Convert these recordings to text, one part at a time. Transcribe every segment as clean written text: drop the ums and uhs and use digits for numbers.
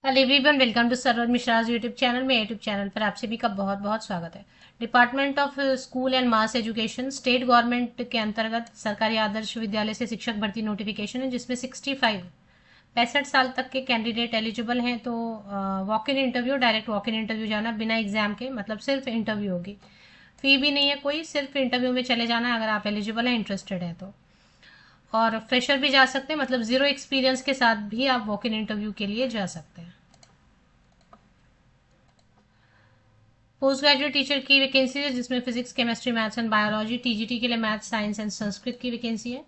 Hello everyone, welcome to Saroj Mishra's YouTube channel. में YouTube channel पर आप सभी का बहुत बहुत स्वागत है। Department of school and mass education state government के अंतर्गत सरकारी आदर्श विद्यालय से शिक्षक भर्ती नोटिफिकेशन है, जिसमें 65 साल तक के कैंडिडेट एलिजिबल हैं। तो walk in interview, direct walk in interview जाना बिना एग्जाम के, मतलब सिर्फ इंटरव्यू होगी। फी भी नहीं है कोई, सिर्फ इंटरव्यू में चले जाना है अगर आप एलिजिबल हैं, इंटरेस्टेड है तो। और फ्रेशर भी जा सकते हैं, मतलब जीरो एक्सपीरियंस के साथ भी आप वॉक इन इंटरव्यू के लिए जा सकते हैं। पोस्ट ग्रेजुएट टीचर की वैकेंसी है, जिसमें physics, chemistry, maths and biology. TGT के लिए मैथ्स, साइंस एंड संस्कृत की वैकेंसी है।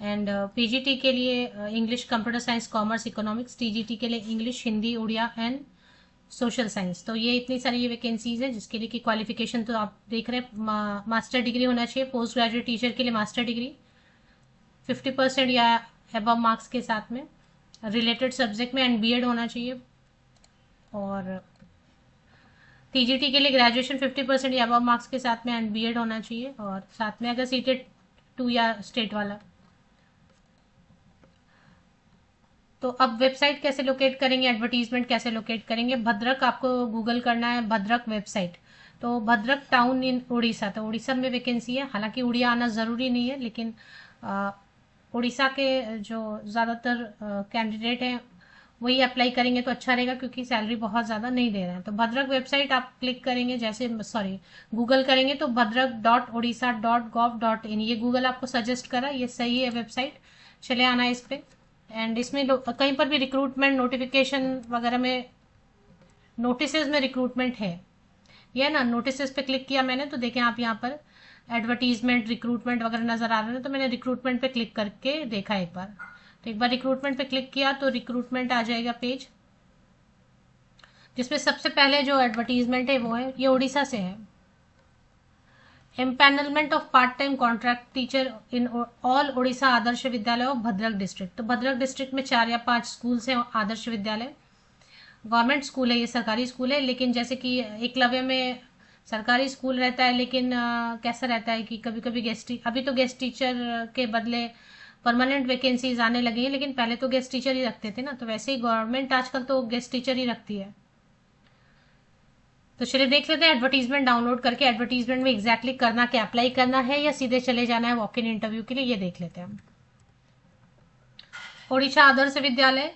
एंड पीजीटी के लिए English, computer science, commerce, economics. TGT के लिए English, Hindi, Odia and social science. तो ये इतनी सारी ये वैकेंसीज है, जिसके लिए की क्वालिफिकेशन तो आप देख रहे हैं, मास्टर डिग्री होना चाहिए। पोस्ट ग्रेजुएट टीचर के लिए मास्टर डिग्री 50% या अबव मार्क्स के साथ में रिलेटेड सब्जेक्ट में, एंड बीएड होना चाहिए। और टीजीटी के लिए ग्रेजुएशन 50% या अबव मार्क्स के साथ में एंड बीएड होना चाहिए, और साथ में अगर सीटेड 2 या स्टेट वाला। तो अब वेबसाइट कैसे लोकेट करेंगे, एडवर्टीजमेंट कैसे लोकेट करेंगे। भद्रक आपको गूगल करना है, भद्रक वेबसाइट। तो भद्रक टाउन इन उड़ीसा, तो उड़ीसा में वैकेंसी है। हालांकि उड़िया आना ज़रूरी नहीं है, लेकिन उड़ीसा के जो ज़्यादातर कैंडिडेट हैं वही अप्लाई करेंगे तो अच्छा रहेगा, क्योंकि सैलरी बहुत ज़्यादा नहीं दे रहे हैं। तो भद्रक वेबसाइट आप क्लिक करेंगे, जैसे सॉरी गूगल करेंगे तो भद्रक.उड़ीसा.gov.in, ये गूगल आपको सजेस्ट करा, ये सही है वेबसाइट, चले आना है इस पर। एंड इसमें कहीं पर भी रिक्रूटमेंट नोटिफिकेशन वगैरह में, नोटिसेज में रिक्रूटमेंट है, ये ना नोटिसेज पे क्लिक किया मैंने, तो देखें आप यहाँ पर एडवर्टीजमेंट, रिक्रूटमेंट वगैरह नजर आ रहे हैं। तो मैंने रिक्रूटमेंट पे क्लिक करके देखा एक बार। तो एक बार रिक्रूटमेंट पे क्लिक किया तो रिक्रूटमेंट आ जाएगा पेज, जिसमें सबसे पहले जो एडवर्टीजमेंट है वो है, ये उड़ीसा से है। Empanelment of part time contract teacher in all Orissa Adarsh Vidyalaya of Bhadrak district. तो भद्रक डिस्ट्रिक्ट में 4 या 5 स्कूल हैं आदर्श विद्यालय। गवर्नमेंट स्कूल है, ये सरकारी स्कूल है, लेकिन जैसे कि एकलव्य में सरकारी स्कूल रहता है, लेकिन कैसा रहता है कि कभी कभी अभी तो गेस्ट टीचर के बदले परमानेंट वैकेंसीज आने लगी हैं, लेकिन पहले तो गेस्ट टीचर ही रखते थे ना। तो वैसे ही गवर्नमेंट आजकल तो गेस्ट टीचर ही रखती है। तो चलिए देख लेते हैं एडवर्टीजमेंट डाउनलोड करके, एडवर्टीजमेंट में एग्जैक्टली करना क्या, अप्लाई करना है या सीधे चले जाना है वॉक इन इंटरव्यू के लिए, ये देख लेते हैं हम। ओडिशा आदर्श विद्यालय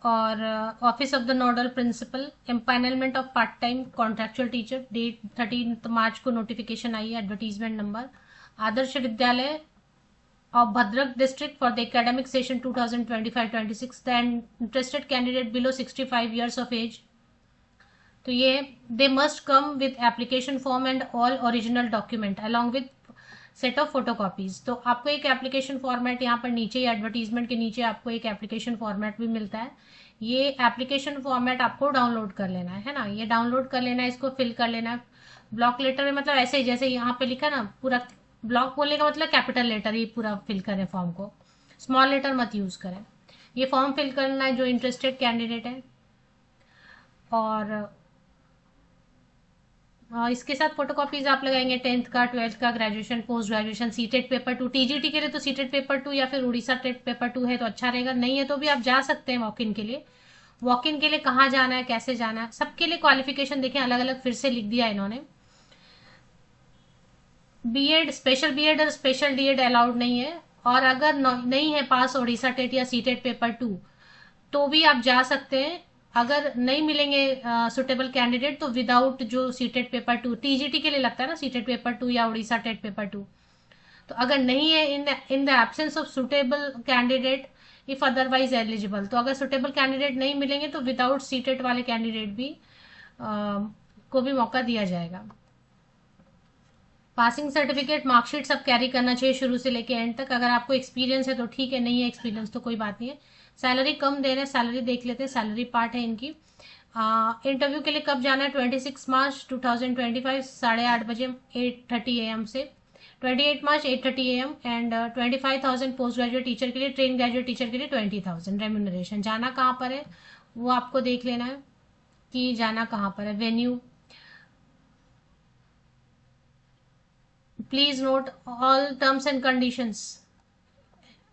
और office of the nodal principal, empanelment of part time contractual teacher, date 13 March को नोटिफिकेशन आई है। Advertisement number, Adarsh Vidyalaya of Bhadrak district for the academic session 2025-26, the interested candidate below 65 years of age। तो ये they must come with application form and all original document along with set of photocopies. तो आपको एक application format यहाँ पर नीचे, advertisement के नीचे आपको एक एप्लीकेशन फॉर्मेट भी मिलता है। ये एप्लीकेशन फॉर्मेट आपको डाउनलोड कर लेना है ना, ये डाउनलोड कर लेना है, इसको फिल कर लेना है। ब्लॉक लेटर में मतलब ऐसे ही जैसे यहाँ पे लिखा ना, पूरा ब्लॉक बोलने का मतलब कैपिटल लेटर ही पूरा फिल करें फॉर्म को, स्मॉल लेटर मत यूज करें। ये फॉर्म फिल करना है जो इंटरेस्टेड कैंडिडेट है। और इसके साथ फोटोकॉपीज आप लगाएंगे 10th का, 12th का, graduation, post graduation, CTET paper 2। TGT के लिए तो सीटेट पेपर 2 या फिर उड़ीसा टेट पेपर 2 है तो अच्छा रहेगा, नहीं है तो भी आप जा सकते हैं वॉक इन के लिए। वॉक इन के लिए कहाँ जाना है, कैसे जाना है, सबके लिए क्वालिफिकेशन देखें अलग अलग फिर से लिख दिया इन्होंने। बीएड, स्पेशल बीएड और स्पेशल डीएड अलाउड नहीं है। और अगर नहीं है पास उड़ीसा टेट या सीटेट पेपर 2 तो भी आप जा सकते हैं। अगर नहीं मिलेंगे सुटेबल कैंडिडेट तो विदाउट जो सीटेट पेपर 2, टीजीटी के लिए लगता है ना सीटेट पेपर 2 या उड़ीसा टेट पेपर 2, तो अगर नहीं है, in the absence of suitable candidate if otherwise eligible, तो अगर सुटेबल कैंडिडेट नहीं मिलेंगे तो विदाउट सीटेट वाले कैंडिडेट भी को भी मौका दिया जाएगा। पासिंग सर्टिफिकेट, मार्कशीट सब कैरी करना चाहिए शुरू से लेके एंड तक। अगर आपको एक्सपीरियंस है तो ठीक है, नहीं है एक्सपीरियंस तो कोई बात नहीं है। सैलरी कम दे रहे हैं, सैलरी देख लेते हैं, सैलरी पार्ट है इनकी। इंटरव्यू के लिए कब जाना है, 26 मार्च 2025 8:30 बजे 8:30 AM से 28 मार्च 8:30 AM। And 25,000 post graduate teacher के लिए, ट्रेन ग्रेजुएट टीचर के लिए 20,000 रेम्यूनरेशन। जाना कहाँ पर है वो आपको देख लेना है कि जाना कहाँ पर है। Venue, please note all terms and conditions.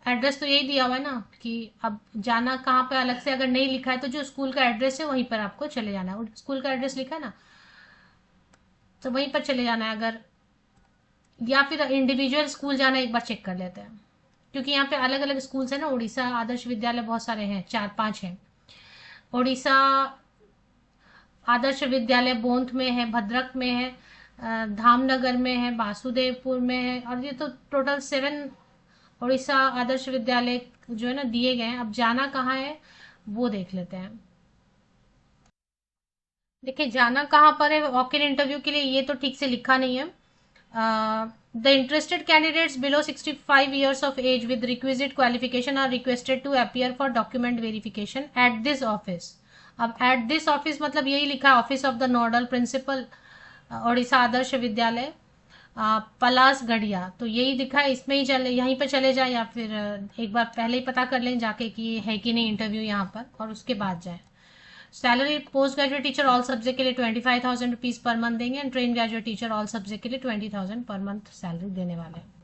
Address तो यही दिया हुआ है ना कि अब जाना कहाँ पे अलग से अगर नहीं लिखा है तो जो स्कूल का एड्रेस है वहीं पर आपको चले जाना है। स्कूल का एड्रेस लिखा है ना, तो वहीं पर चले जाना है। अगर या फिर इंडिविजुअल स्कूल जाना है, एक बार चेक कर लेते हैं, क्योंकि यहाँ पे अलग अलग स्कूल्स है ना। उड़ीसा आदर्श विद्यालय बहुत सारे हैं, 4-5 हैं। उड़ीसा आदर्श विद्यालय बोंथ में है, भद्रक में है, धामनगर में है, वासुदेवपुर में है, और ये तो टोटल 7 उड़ीसा आदर्श विद्यालय जो है ना दिए गए हैं। अब जाना कहाँ है वो देख लेते हैं। देखिए जाना कहाँ पर है वॉक इन इंटरव्यू के लिए, ये तो ठीक से लिखा नहीं है। The interested candidates below 65 years of age with requisite qualification are requested to appear for document verification at this office. अब एट दिस ऑफिस मतलब यही लिखा है, office of the nodal principal Orissa Adarsh Vidyalaya Palas गढ़िया, तो यही दिखा है, इसमें ही चले, यहीं पर चले जाए, या फिर एक बार पहले ही पता कर लें जाके कि है कि नहीं इंटरव्यू यहाँ पर, और उसके बाद जाए। Salary post graduate teacher all subject के लिए 25,000 रुपीज पर मंथ देंगे, and train graduate teacher all subject के लिए 20,000 पर मंथ सैलरी देने वाले हैं।